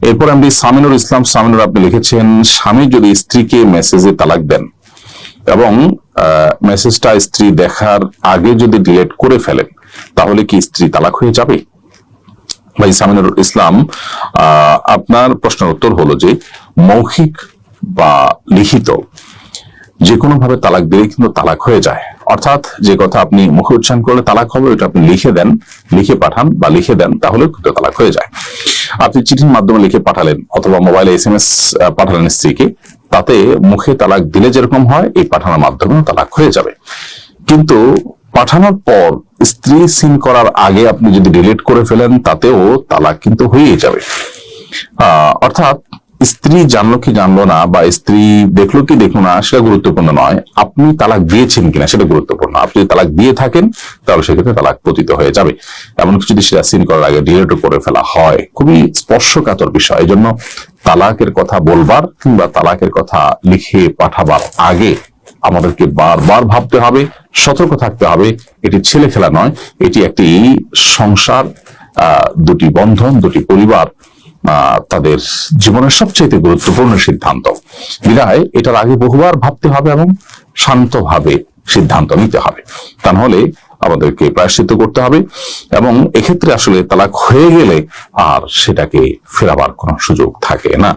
এরপর আমি সামিনুর ইসলাম সামিনুর, আপনি লিখেছেন, স্বামী যদি স্ত্রীকে মেসেজে তালাক দেন এবং মেসেজটা স্ত্রী দেখার আগে যদি ডিলিট করে ফেলেন, তাহলে কি স্ত্রী তালাক হয়ে যাবে? ভাই সামিনুর ইসলাম, আপনার প্রশ্নের উত্তর হলো যে মৌখিক বা লিখিত যে কোনো ভাবে তালাক দিলে কিন্তু তালাক হয়ে যায়। অর্থাৎ যে কথা আপনি মুখে উচ্চারণ করলে তালাক হবে, ওটা আপনি লিখে দেন, লিখে পাঠান বা লিখে দেন, তাহলে কিন্তু তালাক হয়ে যায়। আপনি চিঠির মাধ্যমে লিখে পাঠালেন অথবা মোবাইলে SMS পাঠালেন স্ত্রীকে, তাতে মুখে তালাক দিলে যেরকম হয়, এই পাঠানোর মাধ্যমে তালাক হয়ে যাবে। কিন্তু পাঠানোর পর স্ত্রী সিন করার আগে আপনি যদি ডিলিট করে ফেলেন, তাতেও তালাক কিন্তু হয়ে যাবে। অর্থাৎ স্ত্রী জানলো কি জানলো না, বা স্ত্রী দেখলো কি দেখলো না, সেটা গুরুত্বপূর্ণ নয়, আপনি তালাক দিয়েছেন কিনা সেটা গুরুত্বপূর্ণ। আপনি যদি তালাক দিয়ে থাকেন, তাহলে সেক্ষেত্রে তালাক পতিত হয়ে যাবে। এমনকি যদি সেটা সিন করার আগে ডিলিট করে ফেলা হয়, খুবই স্পর্শকাতর বিষয়। এই জন্য তালাকের কথা বলবার কিংবা তালাকের কথা লিখে পাঠাবার আগে আমাদেরকে বারবার ভাবতে হবে, সতর্ক থাকতে হবে। এটি ছেলে খেলা নয়, এটি একটি সংসার, দুটি বন্ধন, দুটি পরিবার, তাদের জীবনের সবচেয়ে গুরুত্বপূর্ণ সিদ্ধান্ত। বিধায় এটার আগে বহুবার ভাবতে হবে এবং শান্তভাবে সিদ্ধান্ত নিতে হবে। তা নাহলে আমাদেরকে প্রায়শ্চিত্ত করতে হবে, এবং এক্ষেত্রে আসলে তালাক হয়ে গেলে আর সেটাকে ফেরাবার কোনো সুযোগ থাকে না।